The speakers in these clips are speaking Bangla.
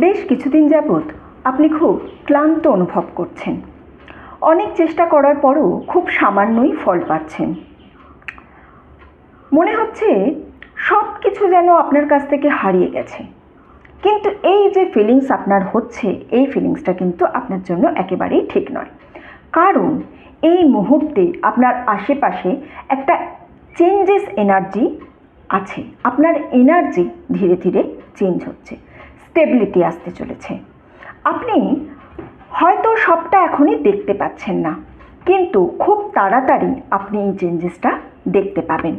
বেশ কিছুদিন যাবৎ আপনি খুব ক্লান্ত অনুভব করছেন। অনেক চেষ্টা করার পরও খুব সামান্যই ফল পাচ্ছেন। মনে হচ্ছে সব কিছু যেন আপনার কাছ থেকে হারিয়ে গেছে। কিন্তু এই যে ফিলিংস আপনার হচ্ছে, এই ফিলিংসটা কিন্তু আপনার জন্য একেবারেই ঠিক নয়। কারণ এই মুহূর্তে আপনার আশেপাশে একটা চেঞ্জেস এনার্জি আছে। আপনার এনার্জি ধীরে ধীরে চেঞ্জ হচ্ছে, স্টেবিলিটি আসতে চলেছে। আপনি হয়তো সবটা এখনই দেখতে পাচ্ছেন না, কিন্তু খুব তাড়াতাড়ি আপনি এই চেঞ্জেসটা দেখতে পাবেন।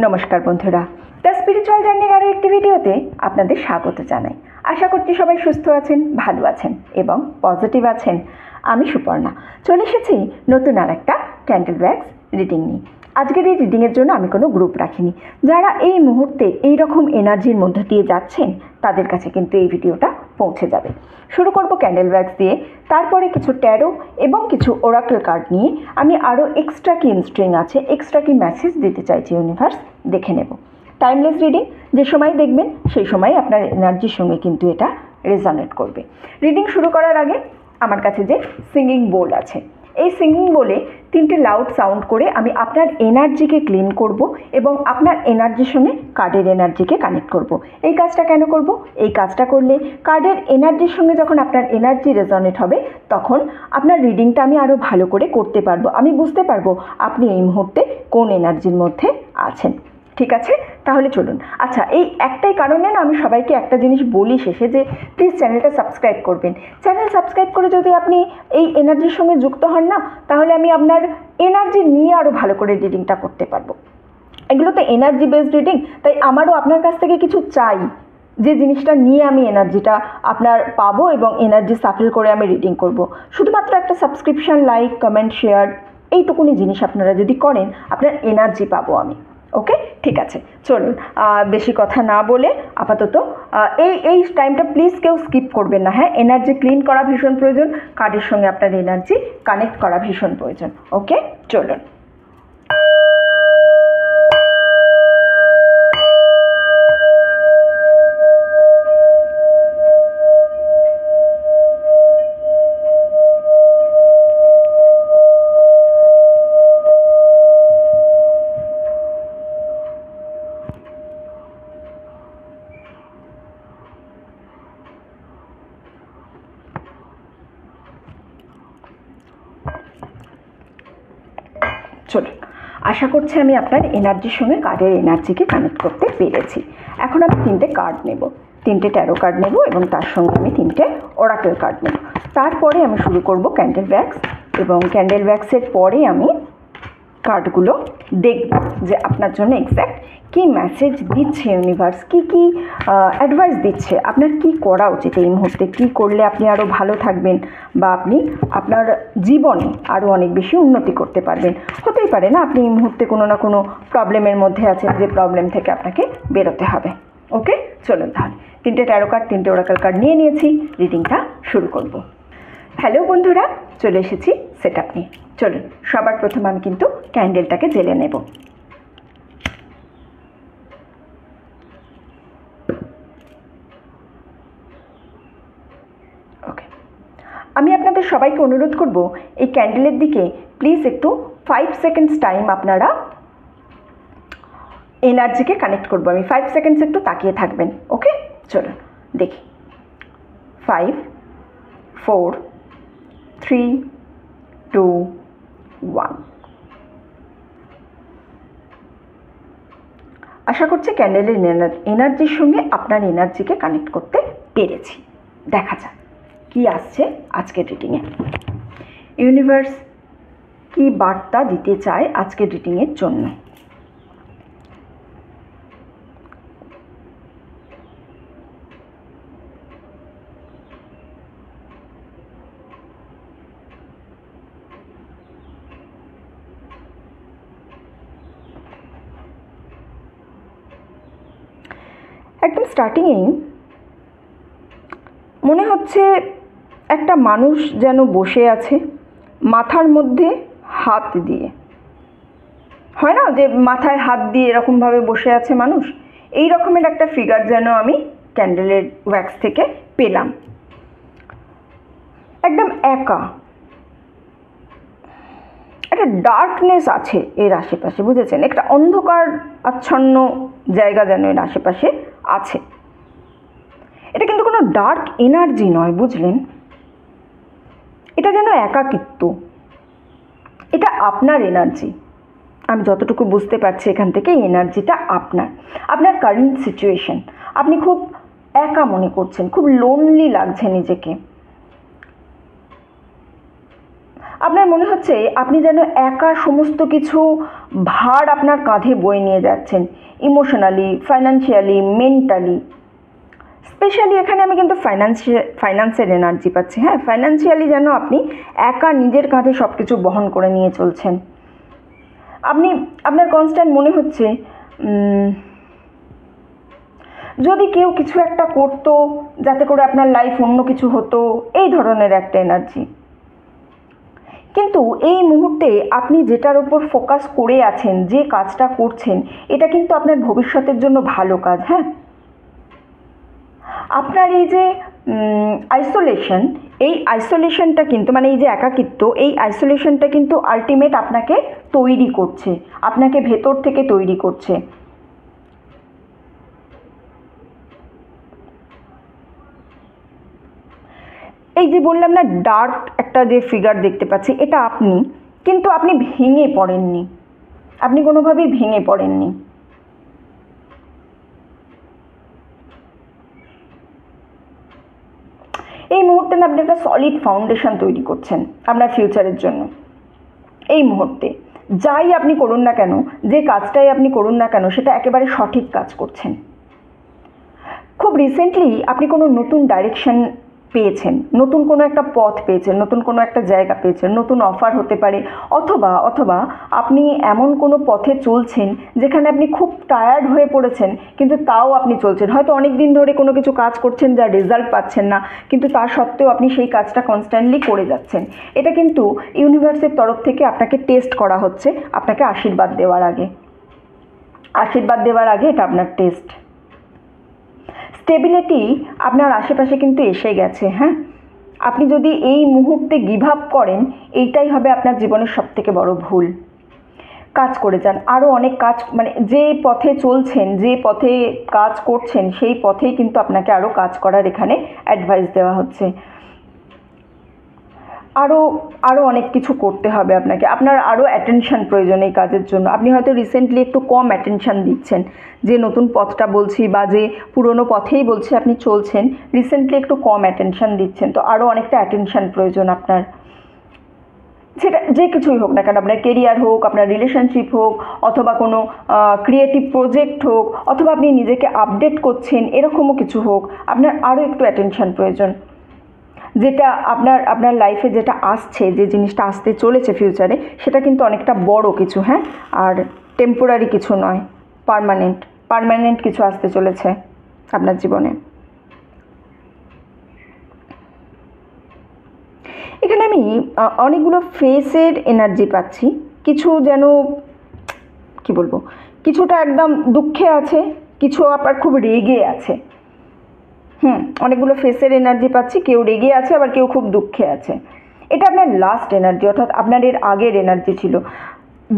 নমস্কার বন্ধুরা, দ্য স্পিরিচুয়াল জার্নির আরও একটি ভিডিওতে আপনাদের স্বাগত জানাই। আশা করছি সবাই সুস্থ আছেন, ভালো আছেন এবং পজিটিভ আছেন। আমি সুপর্ণা চলে এসেছি নতুন আর একটা ক্যান্ডেল ওয়্যাক্স রিডিং নিয়ে। আজকের এই রিডিংয়ের জন্য আমি কোনো গ্রুপ রাখিনি। যারা এই মুহূর্তে এই রকম এনার্জির মধ্যে দিয়ে যাচ্ছেন তাদের কাছে কিন্তু এই ভিডিওটা পৌঁছে যাবে। শুরু করব ক্যান্ডেল ওয়্যাক্স দিয়ে, তারপরে কিছু ট্যারো এবং কিছু ওরাকেল কার্ড নিয়ে আমি আরও এক্সট্রা কি ইনস্ট্রিং আছে, এক্সট্রা কি মেসেজ দিতে চাইছি ইউনিভার্স, দেখে নেব। টাইমলেস রিডিং, যে সময় দেখবেন সেই সময় আপনার এনার্জির সঙ্গে কিন্তু এটা রেজনেট করবে। রিডিং শুরু করার আগে আমার কাছে যে সিঙ্গিং বোল আছে, এই সিঙ্গিং বলে 3টে লাউড সাউন্ড করে আমি আপনার এনার্জিকে ক্লিন করব এবং আপনার এনার্জির সঙ্গে কার্ডের এনার্জিকে কানেক্ট করব। এই কাজটা কেন করব? এই কাজটা করলে কার্ডের এনার্জির সঙ্গে যখন আপনার এনার্জি রেজনেট হবে তখন আপনার রিডিংটা আমি আরও ভালো করে করতে পারবো। আমি বুঝতে পারবো আপনি এই মুহূর্তে কোন এনার্জির মধ্যে আছেন। ঠিক আছে, তাহলে চলুন। আচ্ছা, এই একটাই কারণে না আমি সবাইকে একটা জিনিস বলি শেষে, যে প্লিজ চ্যানেলটা সাবস্ক্রাইব করবেন। চ্যানেল সাবস্ক্রাইব করে যদি আপনি এই এনার্জির সঙ্গে যুক্ত হন না, তাহলে আমি আপনার এনার্জি নিয়ে আরও ভালো করে রিডিংটা করতে পারবো। এগুলো তো এনার্জি বেসড রিডিং, তাই আমারও আপনার কাছ থেকে কিছু চাই, যে জিনিসটা নিয়ে আমি এনার্জিটা আপনার পাবো এবং এনার্জি সাফল করে আমি রিডিং করব। শুধুমাত্র একটা সাবস্ক্রিপশান, লাইক, কমেন্ট, শেয়ার, এইটুকুনি জিনিস আপনারা যদি করেন আপনার এনার্জি পাবো আমি। ওকে, ঠিক আছে, চলুন বেশি কথা না বলে আপাতত এই টাইমটা প্লিজ কেউ স্কিপ করবেন না। হ্যাঁ, এনার্জি ক্লিন করা ভীষণ প্রয়োজন, কার্ডের সঙ্গে আপনার এনার্জি কানেক্ট করা ভীষণ প্রয়োজন। ওকে, চলুন। চলুন, আশা করছি আমি আপনার এনার্জির সঙ্গে কার্ডের এনার্জিকে কানেক্ট করতে পেরেছি। এখন আমি 3টে কার্ড নেব, 3টে ট্যারো কার্ড নেব এবং তার সঙ্গে আমি 3টে ওরাকেল কার্ড নেব। তারপরে আমি শুরু করব ক্যান্ডেল ওয়্যাক্স, এবং ক্যান্ডেল ওয়্যাক্সের পরে আমি কার্ডগুলো দেখব যে আপনার জন্য এক্স্যাক্ট কী মেসেজ দিচ্ছে ইউনিভার্স, কী অ্যাডভাইস দিচ্ছে, আপনার কি করা উচিত এই মুহূর্তে, কী করলে আপনি আরও ভালো থাকবেন বা আপনি আপনার জীবনে আরও অনেক বেশি উন্নতি করতে পারবেন। হতেই পারে না আপনি এই মুহূর্তে কোনো না কোনো প্রবলেমের মধ্যে আছেন, যে প্রবলেম থেকে আপনাকে বেরোতে হবে। ওকে, চলুন তাহলে 3টে ট্যারো কার্ড, 3টে ওরাকেল কার্ড নিয়ে নিয়েছি, রিডিংটা শুরু করব। হ্যালো বন্ধুরা, চলে এসেছি সেট আপ নিয়ে। চলুন, সবার প্রথমে আমি কিন্তু ক্যান্ডেলটাকে জ্বেলে নেব। ওকে, আমি আপনাদের সবাইকে অনুরোধ করব এই ক্যান্ডেলের দিকে প্লিজ একটু 5 সেকেন্ডস টাইম আপনারা এনার্জিকে কানেক্ট করবো। আমি 5 সেকেন্ডস একটু তাকিয়ে থাকবেন। ওকে, চলুন দেখি। 5, 4, 3, 2, 1। আশা করছি ক্যান্ডেলের এনার্জির সঙ্গে আপনার এনার্জিকে কানেক্ট করতে পেরেছি। দেখা যাক কী আসছে আজকের রিডিংয়ে। ইউনিভার্স কী বার্তা দিতে চায় আজকের রিডিংয়ের জন্য। একদম স্টার্টিংয়েই মনে হচ্ছে একটা মানুষ যেন বসে আছে মাথার মধ্যে হাত দিয়ে। হয় না যে মাথায় হাত দিয়ে এরকমভাবে বসে আছে মানুষ, এই রকমের একটা ফিগার যেন আমি ক্যান্ডেলের ওয়্যাক্স থেকে পেলাম। একদম একা, একটা ডার্কনেস আছে এর আশেপাশে, বুঝেছেন? একটা অন্ধকার আচ্ছন্ন জায়গা যেন এর আশেপাশে আছে। এটা কিন্তু কোনো ডার্ক এনার্জি নয়, বুঝলেন? এটা যেন একাকিত্ব, এটা আপনার এনার্জি। আমি যতটুকু বুঝতে পারছি এখান থেকে এই এনার্জিটা আপনার কারেন্ট সিচুয়েশন। আপনি খুব একা মনে করছেন, খুব লোনলি লাগছে নিজেকে। আপনার মনে হচ্ছে আপনি যেন একা সমস্ত কিছু ভার আপনার কাঁধে বয়ে নিয়ে যাচ্ছেন, ইমোশনালি, ফাইন্যান্সিয়ালি, মেন্টালি। স্পেশালি এখানে আমি কিন্তু ফাইন্যান্সের এনার্জি পাচ্ছি। হ্যাঁ, ফাইন্যান্সিয়ালি যেন আপনি একা নিজের কাঁধে সব কিছু বহন করে নিয়ে চলছেন। আপনার কনস্ট্যান্ট মনে হচ্ছে যদি কেউ কিছু একটা করতো যাতে করে আপনার লাইফ অন্য কিছু হতো, এই ধরনের একটা এনার্জি। কিন্তু এই মুহূর্তে আপনি যেটার উপর ফোকাস করে আছেন, যে কাজটা করছেন, এটা কিন্তু আপনার ভবিষ্যতের জন্য ভালো কাজ। হ্যাঁ, আপনার এই যে আইসোলেশন, এই আইসোলেশনটা কিন্তু মানে এই যে একাকিত্ব, এই আইসোলেশনটা কিন্তু আলটিমেট আপনাকে তৈরি করছে, আপনাকে ভেতর থেকে তৈরি করছে। এই যে বললাম না, ডার্ক একটা যে ফিগার দেখতে পাচ্ছি, এটা আপনি, কিন্তু আপনি ভেঙে পড়েননি, আপনি কোনোভাবেই ভেঙে পড়েননি। এই মুহূর্তে না আপনি একটা সলিড ফাউন্ডেশন তৈরি করছেন আপনার ফিউচারের জন্য। এই মুহূর্তে যাই আপনি করুন না কেন, যে কাজটাই আপনি করুন না কেন, সেটা একেবারে সঠিক কাজ করছেন। খুব রিসেন্টলি আপনি কোনো নতুন ডাইরেকশন পেয়েছেন, নতুন কোনো একটা পথ পেয়েছেন, নতুন কোনো একটা জায়গা পেয়েছেন, নতুন অফার হতে পারে, অথবা আপনি এমন কোনো পথে চলছেন যেখানে আপনি খুব টায়ার্ড হয়ে পড়েছেন, কিন্তু তাও আপনি চলছেন। হয়তো অনেক দিন ধরে কোনো কিছু কাজ করছেন যার রেজাল্ট পাচ্ছেন না, কিন্তু তা সত্ত্বেও আপনি সেই কাজটা কনস্ট্যান্টলি করে যাচ্ছেন। এটা কিন্তু ইউনিভার্সের তরফ থেকে আপনাকে টেস্ট করা হচ্ছে, আপনাকে আশীর্বাদ দেওয়ার আগে এটা আপনার টেস্ট। স্টেবিলিটি আপনার আশেপাশে কিন্তু এসে গেছে। হ্যাঁ, আপনি যদি এই মুহূর্তে গিভ আপ করেন, এইটাই হবে আপনার জীবনের সবথেকে বড় ভুল। কাজ করে যান, আরও অনেক কাজ, মানে যে পথে চলছেন, যে পথে কাজ করছেন, সেই পথেই কিন্তু আপনাকে আরও কাজ করার এখানে অ্যাডভাইস দেওয়া হচ্ছে। আরও অনেক কিছু করতে হবে আপনাকে, আপনার আরও অ্যাটেনশান প্রয়োজন এই কাজের জন্য। আপনি হয়তো রিসেন্টলি একটু কম অ্যাটেনশান দিচ্ছেন, যে নতুন পথটা বলছি বা যে পুরনো পথেই বলছি আপনি চলছেন, রিসেন্টলি একটু কম অ্যাটেনশান দিচ্ছেন, তো আরও অনেকটা অ্যাটেনশান প্রয়োজন আপনার। সেটা যে কিছুই হোক না কেন, আপনার কেরিয়ার হোক, আপনার রিলেশনশিপ হোক, অথবা কোনো ক্রিয়েটিভ প্রজেক্ট হোক, অথবা আপনি নিজেকে আপডেট করছেন, এরকমও কিছু হোক, আপনার আরও একটু অ্যাটেনশান প্রয়োজন। যেটা আপনার লাইফে যেটা আসছে, যে জিনিসটা আসতে চলেছে ফিউচারে, সেটা কিন্তু অনেকটা বড় কিছু। হ্যাঁ, আর টেম্পোরারি কিছু নয়, পার্মানেন্ট কিছু আসতে চলেছে আপনার জীবনে। এখানে আমি অনেকগুলো ফেসের এনার্জি পাচ্ছি। কিছু যেন কি বলবো, কিছুটা একদম দুঃখে আছে, কিছু আবার খুব রেগে আছে। অনেকগুলো ফেসের এনার্জি পাচ্ছি, কেউ রেগে আছে, আবার কেউ খুব দুঃখে আছে। এটা আপনার লাস্ট এনার্জি, অর্থাৎ আপনার এর আগের এনার্জি ছিল।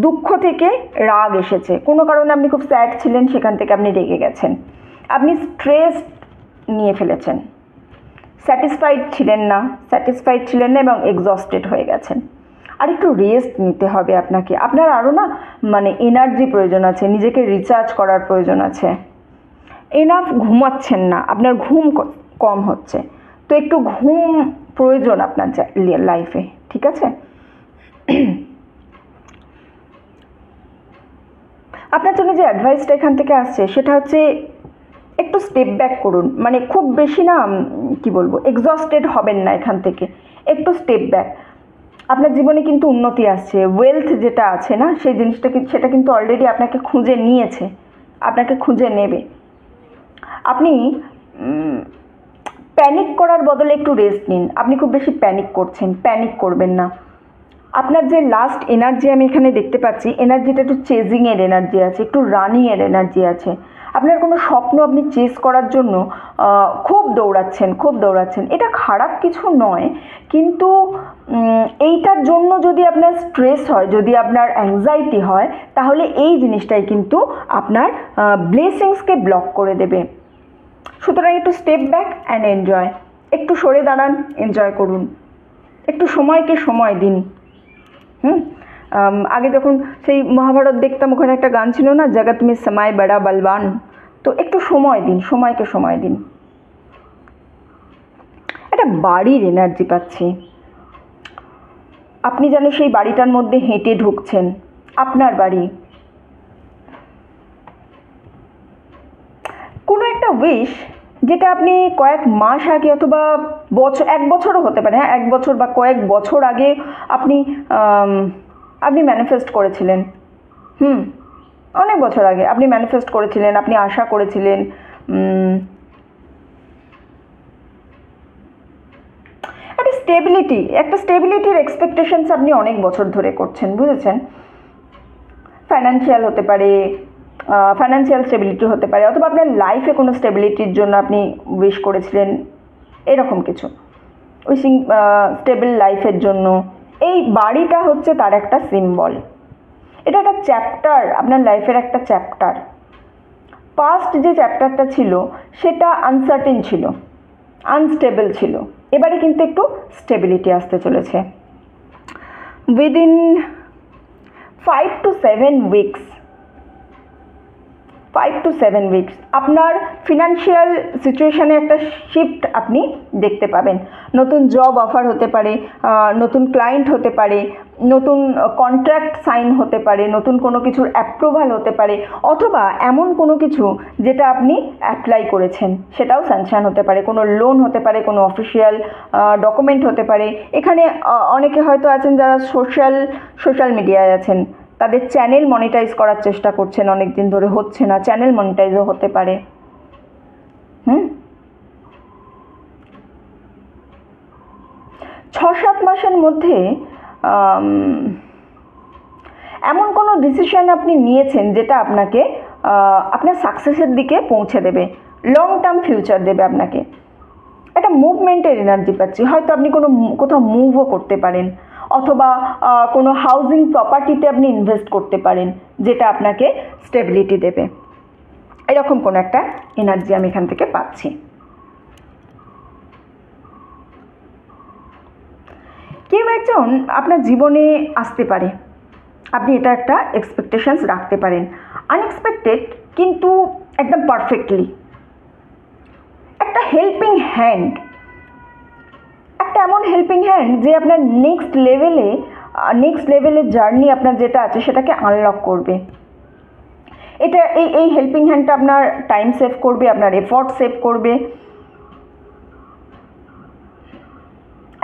দুঃখ থেকে রাগ এসেছে, কোনো কারণে আপনি খুব স্যাড ছিলেন, সেখান থেকে আপনি রেগে গেছেন, আপনি স্ট্রেস নিয়ে ফেলেছেন, স্যাটিসফাইড ছিলেন না এবং এক্সস্টেড হয়ে গেছেন। আর একটু রেস্ট নিতে হবে আপনাকে, আপনার আরও না মানে এনার্জি প্রয়োজন আছে, নিজেকে রিচার্জ করার প্রয়োজন আছে। এনাফ ঘুমাচ্ছেন না, আপনার ঘুম কম হচ্ছে, তো একটু ঘুম প্রয়োজন আপনার লাইফে, ঠিক আছে? আপনার জন্য যে অ্যাডভাইসটা এখান থেকে আসছে সেটা হচ্ছে একটু স্টেপ ব্যাক করুন, মানে খুব বেশি না কি বলবো, এক্সস্টেড হবেন না এখান থেকে, একটু স্টেপ ব্যাক। আপনার জীবনে কিন্তু উন্নতি আসছে, ওয়েলথ যেটা আছে না, সেই জিনিসটা সেটা কিন্তু অলরেডি আপনাকে খুঁজে নিয়েছে, আপনাকে খুঁজে নেবে। আপনি প্যানিক করার বদলে একটু রেস্ট নিন। আপনি খুব বেশি প্যানিক করছেন, প্যানিক করবেন না। আপনার যে লাস্ট এনার্জি আমি এখানে দেখতে পাচ্ছি, এনার্জিটা একটু চেজিংয়ের এনার্জি আছে, একটু রানিংয়ের এনার্জি আছে। আপনার কোনো স্বপ্ন আপনি চেস করার জন্য খুব দৌড়াচ্ছেন। এটা খারাপ কিছু নয়, কিন্তু এইটার জন্য যদি আপনার স্ট্রেস হয়, যদি আপনার অ্যাংজাইটি হয়, তাহলে এই জিনিসটাই কিন্তু আপনার ব্লেসিংসকে ব্লক করে দেবে। সুতরাং একটু স্টেপ ব্যাক অ্যান্ড এনজয়, একটু সরে দাঁড়ান, এনজয় করুন, একটু সময়কে সময় দিন। আগে যখন সেই মহাভারত দেখতাম, ওখানে একটা গান ছিল না, জগৎ মে সময় বড়া বলবান। তো একটু সময় দিন, সময়কে সময় দিন। একটা বাড়ির এনার্জি পাচ্ছি, আপনি যেন সেই বাড়িটার মধ্যে হেঁটে ঢুকছেন, আপনার বাড়ি। কোনো একটা উইশ যেটা আপনি কয়েক মাস আগে অথবা বছর, 1 বছরও হতে পারে, হ্যাঁ 1 বছর বা কয়েক বছর আগে আপনি ম্যানিফেস্ট করেছিলেন। অনেক বছর আগে আপনি ম্যানিফেস্ট করেছিলেন, আপনি আশা করেছিলেন। একটা স্টেবিলিটির এক্সপেকটেশনস আপনি অনেক বছর ধরে করছেন, বুঝেছেন? ফাইন্যান্সিয়াল হতে পারে, ফাইন্যান্সিয়াল স্টেবিলিটি হতে পারে, অথবা আপনার লাইফে কোনো স্টেবিলিটির জন্য আপনি উইশ করেছিলেন, এরকম কিছু উইশিং স্টেবল লাইফের জন্য। এই বাড়িটা হচ্ছে তার একটা সিম্বল। এটা একটা চ্যাপ্টার, আপনার লাইফের একটা চ্যাপ্টার। পাস্ট যে চ্যাপ্টারটা ছিল সেটা আনসার্টেন ছিল, আনস্টেবল ছিল। এবারে কিন্তু একটু স্টেবিলিটি আসতে চলেছে। Within 5 to 7 weeks, 5 to 7 weeks আপনার ফিনান্সিয়াল সিচুয়েশানে একটা শিফট আপনি দেখতে পাবেন। নতুন জব অফার হতে পারে, নতুন ক্লায়েন্ট হতে পারে, নতুন কন্ট্রাক্ট সাইন হতে পারে, নতুন কোনো কিছুর অ্যাপ্রুভাল হতে পারে, অথবা এমন কোনো কিছু যেটা আপনি অ্যাপ্লাই করেছেন সেটাও স্যাংশন হতে পারে, কোনো লোন হতে পারে, কোনো অফিসিয়াল ডকুমেন্ট হতে পারে। এখানে অনেকে হয়তো আছেন যারা সোশ্যাল মিডিয়ায় আছেন, তাদের চ্যানেল মনিটাইজ করার চেষ্টা করছেন, অনেক দিন ধরে হচ্ছে না, চ্যানেল মনিটাইজও হতে পারে। 6-7 মাসের মধ্যে এমন কোনো ডিসিশন আপনি নিয়েছেন যেটা আপনাকে আপনার সাকসেসের দিকে পৌঁছে দেবে, লং টার্ম ফিউচার দেবে আপনাকে। একটা মুভমেন্টের এনার্জি পাচ্ছি, হয়তো আপনি কোথাও মুভও করতে পারেন, অথবা কোনো হাউজিং প্রপার্টিতে আপনি ইনভেস্ট করতে পারেন, যেটা আপনাকে স্টেবিলিটি দেবে। এরকম কোনো একটা এনার্জি আমি এখান থেকে পাচ্ছি। কেউ একজন আপনার জীবনে আসতে পারে, আপনি এটা একটা এক্সপেকটেশনস রাখতে পারেন, আনএক্সপেক্টেড কিন্তু একদম পারফেক্টলি। একটা হেল্পিং হ্যান্ড, একটা এমন হেল্পিং হ্যান্ড যে আপনার নেক্সট লেভেলের জার্নি আপনার যেটা আছে সেটাকে আনলক করবে। এটা এই হেল্পিং হ্যান্ডটা আপনার টাইম সেভ করবে, আপনার এফর্ট সেভ করবে।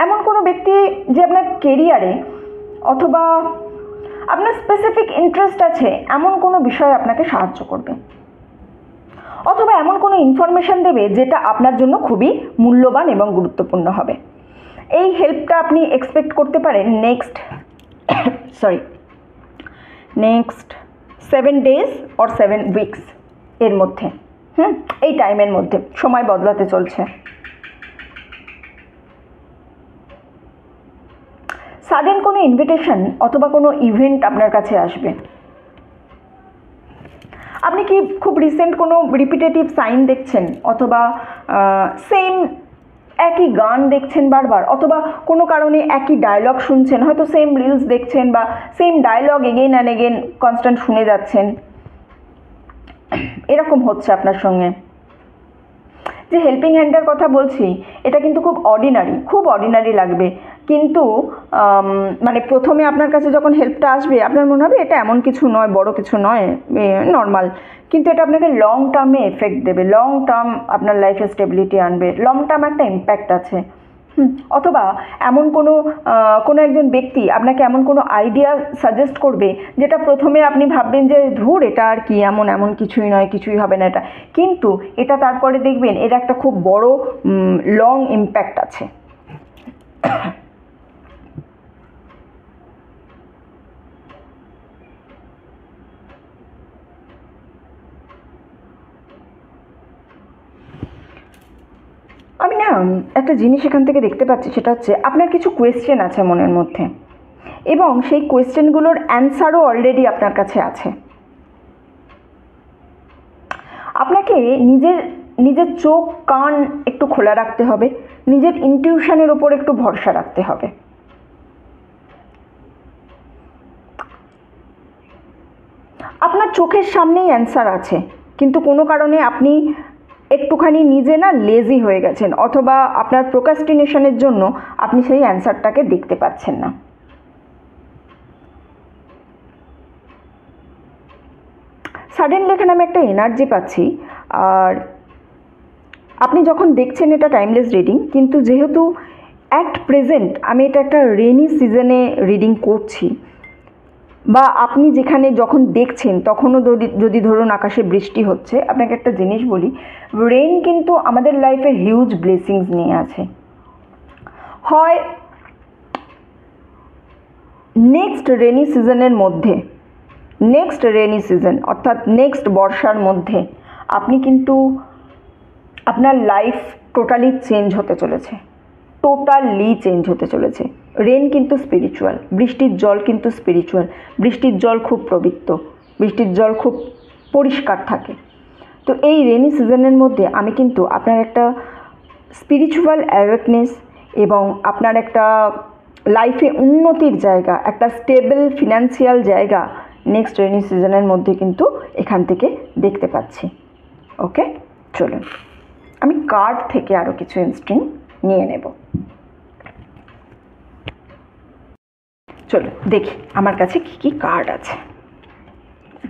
এমন কোনো ব্যক্তি যে আপনার কেরিয়ারে অথবা আপনার স্পেসিফিক ইন্টারেস্ট আছে এমন কোনো বিষয়ে আপনাকে সাহায্য করবে, অথবা এমন কোনো ইনফরমেশান দেবে যেটা আপনার জন্য খুবই মূল্যবান এবং গুরুত্বপূর্ণ হবে। এই হেল্পটা আপনি এক্সপেক্ট করতে পারেন নেক্সট 7 days or 7 weeks এর মধ্যে। এই টাইমের মধ্যে সময় বদলাতে চলছে। সাডেন কোনো ইনভিটেশন অথবা কোনো ইভেন্ট আপনার কাছে আসবে। আপনি কি খুব রিসেন্ট কোনো রিপিটেটিভ সাইন দেখছেন, অথবা সেম একই গান দেখছেন বারবার, অথবা কোনো কারণে একই ডায়লগ শুনছেন, হয়তো সেম রিলস দেখছেন বা same dialogue again and again constant শুনে যাচ্ছেন, এরকম হচ্ছে আপনার সঙ্গে। যে হেল্পিং হ্যান্ডের কথা বলছি এটা কিন্তু খুব অর্ডিনারি লাগবে, কিন্তু মানে প্রথমে আপনার কাছে যখন হেল্পটা আসবে আপনার মনে হবে এটা এমন কিছু নয়, বড় কিছু নয়, নর্মাল, কিন্তু এটা আপনাকে লং টার্মে এফেক্ট দেবে, লং টার্ম আপনার লাইফে স্টেবিলিটি আনবে, লং টার্ম একটা ইম্প্যাক্ট আছে। অথবা এমন কোনো একজন ব্যক্তি আপনাকে এমন কোনো আইডিয়া সাজেস্ট করবে যেটা প্রথমে আপনি ভাববেন যে ধুর এটা আর কি, এমন কিছুই নয়, কিছুই হবে না এটা, কিন্তু এটা তারপরে দেখবেন এর একটা খুব বড় লং ইম্প্যাক্ট আছে। একটা জিনিস এখান থেকে দেখতে পাচ্ছি, সেটা হচ্ছে আপনার কিছু কোয়েশ্চেন আছে মনের মধ্যে, এবং সেই কোয়েশ্চেনগুলোর অ্যান্সারও অলরেডি আপনার কাছে আছে। আপনাকে নিজের চোখ কান একটু খোলা রাখতে হবে, নিজের ইনটিউশনের ওপর একটু ভরসা রাখতে হবে। আপনার চোখের সামনেই অ্যান্সার আছে, কিন্তু কোনো কারণে আপনি একটুখানি নিজে লেজি হয়ে গেছেন, অথবা আপনার প্রোক্রাস্টিনেশনের জন্য আপনি সেই অ্যান্সারটাকে দেখতে পাচ্ছেন না। সাডেনলি এখানে আমি একটা এনার্জি পাচ্ছি, আর আপনি যখন দেখছেন এটা টাইমলেস রিডিং, কিন্তু যেহেতু অ্যাট প্রেজেন্ট আমি এটা একটা রেনি সিজনে রিডিং করছি, বা আপনি যেখানে যখন দেখছেন তখনও যদি ধরুন আকাশে বৃষ্টি হচ্ছে, আপনাকে একটা জিনিস বলি, রেন কিন্তু আমাদের লাইফে হিউজ ব্লেসিংস নিয়ে আছে। হয় নেক্সট রেনি সিজনের মধ্যে, নেক্সট রেনি সিজন অর্থাৎ নেক্সট বর্ষার মধ্যে আপনি কিন্তু আপনার লাইফ টোটালি চেঞ্জ হতে চলেছে, টোটালি চেঞ্জ হতে চলেছে। রেন কিন্তু স্পিরিচুয়াল, বৃষ্টির জল কিন্তু স্পিরিচুয়াল, বৃষ্টির জল খুব পবিত্র, বৃষ্টির জল খুব পরিষ্কার থাকে। তো এই রেনি সিজনের মধ্যে আমি কিন্তু আপনার একটা স্পিরিচুয়াল অ্যাওয়ারনেস এবং আপনার একটা লাইফে উন্নতির জায়গা, একটা স্টেবল ফিনান্সিয়াল জায়গা নেক্সট রেনি সিজনের মধ্যে কিন্তু এখান থেকে দেখতে পাচ্ছি। ওকে, চলুন আমি কার্ড থেকে আরও কিছু ইনস্ট্রিং নিয়ে নেব। চলো দেখি আমার কাছে কি কি কার্ড আছে।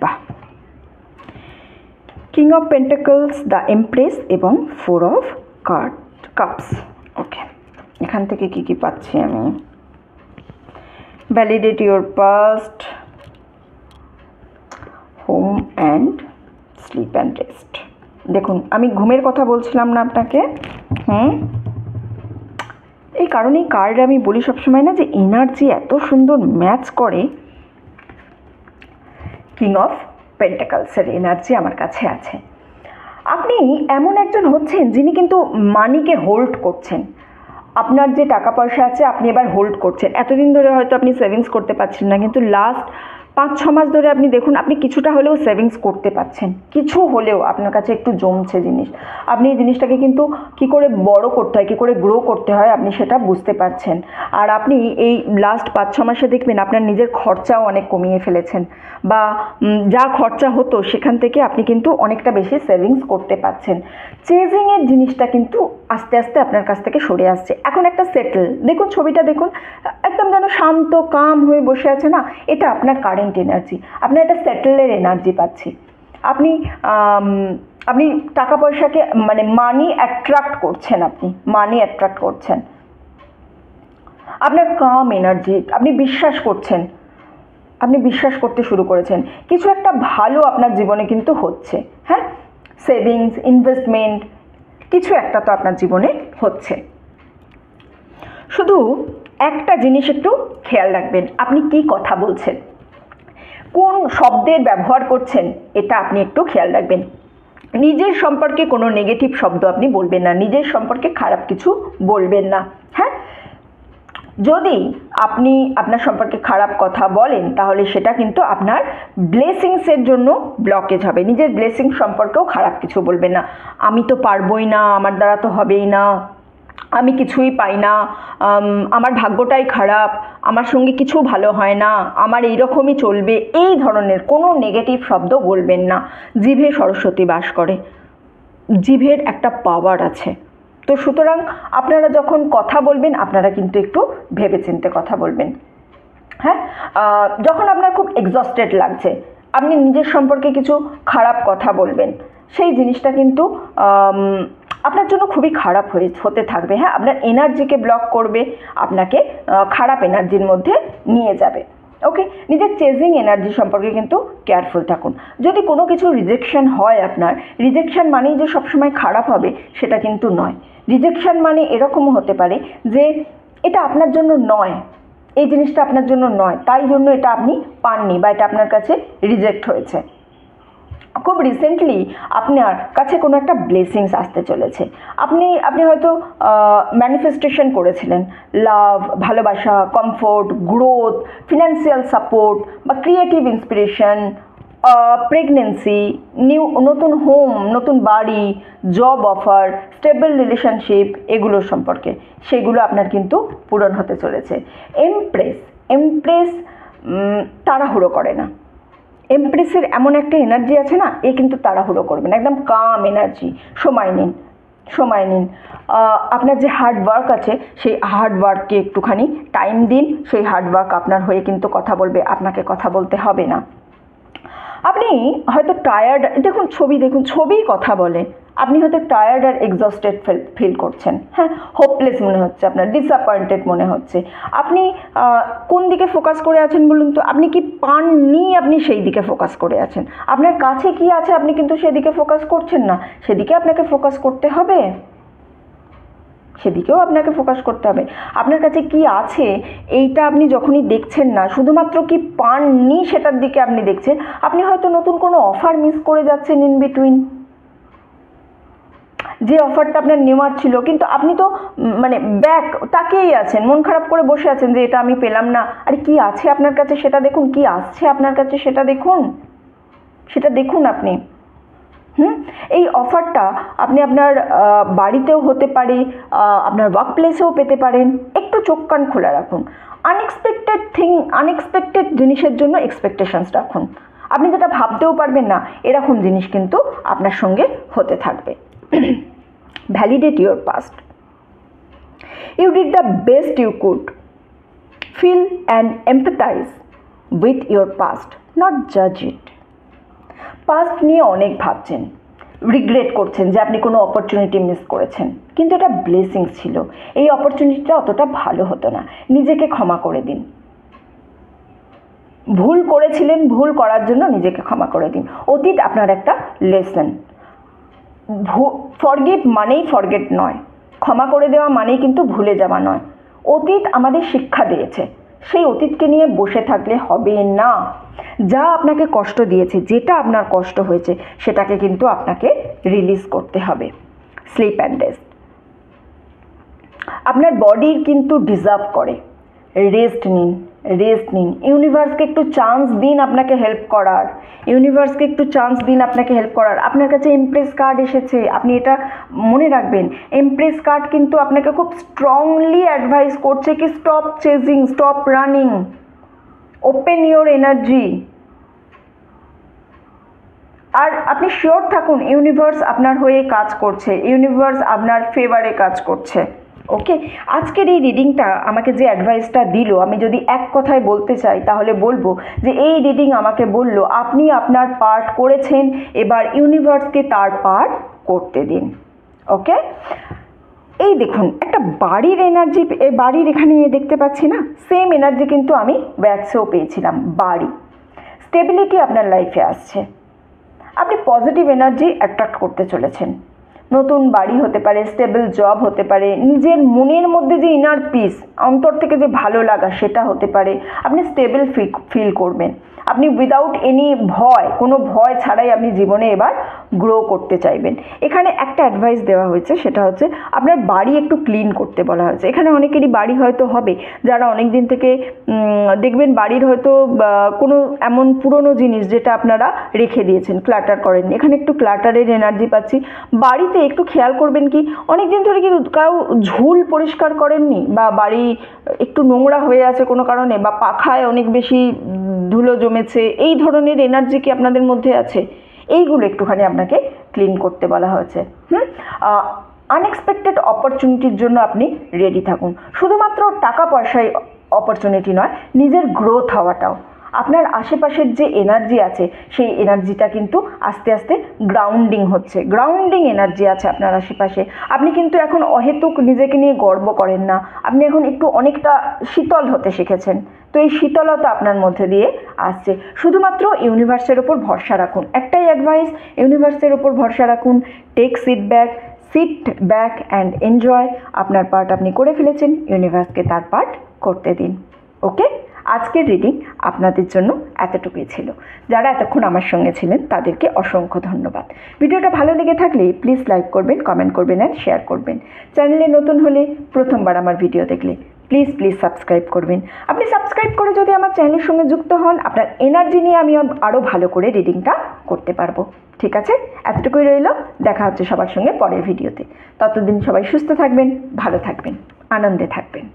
বাহ, king of pentacles, the empress এবং 4 অফ কাপস। ওকে, এখান থেকে কি কি পাচ্ছি আমি? Validate your past, home and sleep and rest. দেখুন, আমি ঘুমের কথা বলছিলাম না আপনাকে, এই কারণেই কার্ডে আমি বলি সবসময় যে এনার্জি এত সুন্দর ম্যাচ করে। কিং অফ পেন্টাকলসের এনার্জি আমার কাছে আছে। আপনি এমন একজন হচ্ছেন যিনি কিন্তু মানিকে হোল্ড করছেন। আপনার যে টাকা পয়সা আছে আপনি এবার হোল্ড করছেন। এতদিন ধরে হয়তো আপনি সেভিংস করতে পারছেন না, কিন্তু লাস্ট 5-6 মাস ধরে আপনি দেখুন আপনি কিছুটা হলেও সেভিংস করতে পারছেন, কিছু হলেও আপনার কাছে একটু জমছে জিনিস। আপনি এই জিনিসটাকে কিন্তু কী করে বড় করতে হয়, কী করে গ্রো করতে হয় আপনি সেটা বুঝতে পারছেন। আর আপনি এই লাস্ট 5-6 মাসে দেখবেন আপনার নিজের খরচাও অনেক কমিয়ে ফেলেছেন, বা যা খরচা হতো সেখান থেকে আপনি কিন্তু অনেকটা বেশি সেভিংস করতে পারছেন। চেজিংয়ের জিনিসটা কিন্তু আস্তে আস্তে আপনার কাছ থেকে সরে আসছে। এখন একটা সেটেল, দেখুন ছবিটা দেখুন, একদম যেন শান্ত কাম হয়ে বসে আছে না, এটা আপনার কারেন্ট এনার্জি। আপনার একটা সেটেলের এনার্জি পাচ্ছি। আপনি টাকা পয়সাকে মানি অ্যাট্রাক্ট করছেন, আপনি মানি অ্যাট্রাক্ট করছেন। আপনার কাম এনার্জি, আপনি বিশ্বাস করছেন, আপনি বিশ্বাস করতে শুরু করেছেন কিছু একটা ভালো আপনার জীবনে কিন্তু হচ্ছে। হ্যাঁ, সেভিংস, ইনভেস্টমেন্ট কিছু একটা তো আপনার জীবনে হচ্ছে। শুধু একটা জিনিস একটু খেয়াল রাখবেন, আপনি কি কথা বলছেন, কোন শব্দের ব্যবহার করছেন, এটা আপনি একটু খেয়াল রাখবেন। নিজের সম্পর্কে কোনো নেগেটিভ শব্দ আপনি বলবেন না, নিজের সম্পর্কে খারাপ কিছু বলবেন না। হ্যাঁ, যদি আপনি আপনার সম্পর্কে খারাপ কথা বলেন তাহলে সেটা কিন্তু আপনার ব্লেসিংসের জন্য ব্লকেজ হবে। নিজের ব্লেসিং সম্পর্কেও খারাপ কিছু বলবেন না। আমি তো পারবই না, আমার দ্বারা তো হবেই না, আমি কিছুই পাই না, আমার ভাগ্যটাই খারাপ, আমার সঙ্গে কিছু ভালো হয় না, আমার এইরকমই চলবে, এই ধরনের কোনো নেগেটিভ শব্দ বলবেন না। জিভে সরস্বতী বাস করে, জিভের একটা পাওয়ার আছে। তো সুতরাং আপনারা যখন কথা বলবেন আপনারা কিন্তু একটু ভেবেচিন্তে কথা বলবেন। হ্যাঁ, যখন আপনার খুব এক্সস্টেড লাগছে আপনি নিজের সম্পর্কে কিছু খারাপ কথা বলবেন, সেই জিনিসটা কিন্তু আপনার জন্য খুবই খারাপ হতে থাকবে। হ্যাঁ, আপনার এনার্জিকে ব্লক করবে, আপনাকে খারাপ এনার্জির মধ্যে নিয়ে যাবে। ওকে, নিজের চেজিং এনার্জি সম্পর্কে কিন্তু কেয়ারফুল থাকুন। যদি কোনো কিছু রিজেকশন হয়, আপনার রিজেকশন মানেই যে সবসময় খারাপ হবে সেটা কিন্তু নয়। রিজেকশন মানে এরকমও হতে পারে যে এটা আপনার জন্য নয়, এই জিনিসটা আপনার জন্য নয়, তাই জন্য এটা আপনি পাননি বা এটা আপনার কাছে রিজেক্ট হয়েছে। খুব রিসেন্টলি আপনার কাছে কোনো একটা ব্লেসিংস আসতে চলেছে। আপনি হয়তো ম্যানিফেস্টেশন করেছিলেন লাভ, ভালোবাসা, কমফোর্ট, গ্রোথ, ফিনান্সিয়াল সাপোর্ট বা ক্রিয়েটিভ ইন্সপিরেশন, প্রেগনেন্সি, নতুন হোম, নতুন বাড়ি, জব অফার, স্টেবল রিলেশনশিপ, এগুলোর সম্পর্কে সেগুলো আপনার কিন্তু পূরণ হতে চলেছে। এমপ্রেস তাড়াহুড়ো করে না। এমপ্রেসের এমন একটা এনার্জি আছে না, এ কিন্তু তাড়াহুড়ো করবে না, একদম কাম এনার্জি। সময় নিন। আপনার যে হার্ড ওয়ার্ক আছে সেই হার্ড ওয়ার্ককে একটুখানি টাইম দিন। সেই হার্ড ওয়ার্ক আপনার হয়ে কিন্তু কথা বলবে, আপনাকে কথা বলতে হবে না। আপনি হয়তো টায়ার্ড, দেখুন ছবি কথা বলে। আপনি হয়তো টায়ার্ড আর এক্সস্টেড ফিল করছেন, হ্যাঁ, হোপলেস মনে হচ্ছে, আপনার ডিসঅ্যাপয়েন্টেড মনে হচ্ছে। আপনি কোন দিকে ফোকাস করে আছেন বলুন তো? আপনি কি পাননি, আপনি সেই দিকে ফোকাস করে আছেন। আপনার কাছে কি আছে আপনি কিন্তু সেদিকে ফোকাস করছেন না, সেদিকে আপনাকে ফোকাস করতে হবে, সেদিকেও আপনাকে ফোকাস করতে হবে। আপনার কাছে কি আছে এইটা আপনি যখনই দেখছেন না, শুধুমাত্র কি পাননি সেটার দিকে আপনি দেখছেন। আপনি হয়তো নতুন কোনো অফার মিস করে যাচ্ছেন ইন বিটুইন, যে অফারটা আপনার নেওয়ার ছিল, কিন্তু আপনি তো মানে ব্যাক তাকিয়েই আছেন, মন খারাপ করে বসে আছেন যে এটা আমি পেলাম না। আরে কি আছে আপনার কাছে সেটা দেখুন, কি আসছে আপনার কাছে সেটা দেখুন আপনি। এই অফারটা আপনি আপনার বাড়িতেও হতে পারে, আপনার ওয়ার্ক প্লেসেও পেতে পারেন। একটু চোখ কান খোলা রাখুন। আনএক্সপেক্টেড জিনিসের জন্য এক্সপেকটেশনস রাখুন। আপনি যেটা ভাবতেও পারবেন না এরকম জিনিস কিন্তু আপনার সঙ্গে হতে থাকবে। Validate your past. You did the best you could. Feel and empathize with your past, not জাজ ইট। পাস্ট নিয়ে অনেক ভাবছেন, রিগ্রেট করছেন যে আপনি কোনো অপরচুনিটি মিস করেছেন, কিন্তু এটা ব্লেসিংস ছিল। এই অপরচুনিটিটা অতটা ভালো হতো না। নিজেকে ক্ষমা করে দিন। ভুল করেছিলেন, ভুল করার জন্য নিজেকে ক্ষমা করে দিন। অতীত আপনার একটা লেসন। ফরগিভ মানেই ফরগেট নয়, ক্ষমা করে দেওয়া মানেই কিন্তু ভুলে যাওয়া নয়। অতীত আমাদের শিক্ষা দিয়েছে, সেই অতীতকে নিয়ে বসে থাকলে হবে না। যা আপনাকে কষ্ট দিয়েছে, যেটা আপনার কষ্ট হয়েছে, সেটাকে কিন্তু আপনাকে রিলিজ করতে হবে। Sleep and rest. আপনার বডি কিন্তু ডিজার্ভ করে। রেস্ট নিন। ইউনিভার্সকে একটু চান্স দিন আপনাকে হেল্প করার। আপনার কাছে এমপ্রেস কার্ড এসেছে, আপনি এটা মনে রাখবেন। এমপ্রেস কার্ড কিন্তু আপনাকে খুব স্ট্রংলি অ্যাডভাইস করছে কি stop chasing, stop running, open your energy. আর আপনি শিওর থাকুন ইউনিভার্স আপনার হয়ে কাজ করছে, ইউনিভার্স আপনার ফেভারে কাজ করছে। ওকে, আজকের এই রিডিংটা আমাকে যে অ্যাডভাইসটা দিল, আমি যদি এক কথায় বলতে চাই তাহলে বলবো যে এই রিডিং আমাকে বলল আপনি আপনার পার্ট করেছেন, এবার ইউনিভার্সকে তার পার্ট করতে দিন। ওকে, এই দেখুন একটা বাড়ির এনার্জি, বাড়ির এখানে দেখতে পাচ্ছি না, সেম এনার্জি কিন্তু আমি ব্যাক্সেও পেয়েছিলাম। বাড়ি, স্টেবিলিটি আপনার লাইফে আসছে। আপনি পজিটিভ এনার্জি অ্যাট্রাক্ট করতে চলেছেন। নতুন বাড়ি হতে পারে, স্টেবল জব হতে পারে, নিজের মনের মধ্যে যে ইনার পিস, অন্তর থেকে যে ভালো লাগা সেটা হতে পারে। আপনি স্টেবল ফিল করবেন। আপনি উইদাউট এনি ভয়, কোনো ভয় ছাড়াই আপনি জীবনে এবার গ্রো করতে চাইবেন। এখানে একটা অ্যাডভাইস দেওয়া হয়েছে, সেটা হচ্ছে আপনার বাড়ি একটু ক্লিন করতে বলা হয়েছে। এখানে অনেকেরই বাড়ি হয়তো হবে যারা অনেক দিন থেকে দেখবেন বাড়ির হয়তো কোনো এমন পুরনো জিনিস যেটা আপনারা রেখে দিয়েছেন, ক্লাটার করেননি। এখানে একটু ক্লাটারের এনার্জি পাচ্ছি। বাড়িতে একটু খেয়াল করবেন কি অনেক দিন ধরে কি কাউ ঝুল পরিষ্কার করেননি, বা বাড়ি একটু নোংরা হয়ে আছে কোনো কারণে, বা পাখায় অনেক বেশি ধুলো জমেছে, এই ধরনের এনার্জি কি আপনাদের মধ্যে আছে? এইগুলো একটুখানি আপনাকে ক্লিন করতে বলা হয়েছে। আনএক্সপেক্টেড অপরচুনিটির জন্য আপনি রেডি থাকুন। শুধুমাত্র টাকা পয়সায় অপরচুনিটি নয়, নিজের গ্রোথ হওয়াটাও। আপনার আশেপাশের যে এনার্জি আছে সেই এনার্জিটা কিন্তু আস্তে আস্তে গ্রাউন্ডিং এনার্জি আছে আপনার আশেপাশে। আপনি কিন্তু এখন অহেতুক নিজেকে নিয়ে গর্ব করেন না, আপনি এখন একটু অনেকটা শীতল হতে শিখেছেন। তো এই শীতলতা আপনার মধ্যে দিয়ে আসছে। শুধুমাত্র ইউনিভার্সের ওপর ভরসা রাখুন। একটাই অ্যাডভাইস, ইউনিভার্সের ওপর ভরসা রাখুন। Sit back and enjoy. আপনার পার্ট আপনি করে ফেলেছেন, ইউনিভার্সকে তার পার্ট করতে দিন। ওকে, আজকের রিডিং আপনাদের জন্য এতটুকুই ছিল। যারা এতক্ষণ আমার সঙ্গে ছিলেন তাদেরকে অসংখ্য ধন্যবাদ। ভিডিওটা ভালো লেগে থাকলে প্লিজ লাইক করবেন, কমেন্ট করবেন আর শেয়ার করবেন। চ্যানেলে নতুন হলে, প্রথমবার আমার ভিডিও দেখলে প্লিজ সাবস্ক্রাইব করবেন। আপনি সাবস্ক্রাইব করে যদি আমার চ্যানেলের সঙ্গে যুক্ত হন, আপনার এনার্জি নিয়ে আমি আরও ভালো করে রিডিংটা করতে পারবো। ঠিক আছে, এতটুকুই রইল। দেখা হচ্ছে সবার সঙ্গে পরের ভিডিওতে। ততদিন সবাই সুস্থ থাকবেন, ভালো থাকবেন, আনন্দে থাকবেন।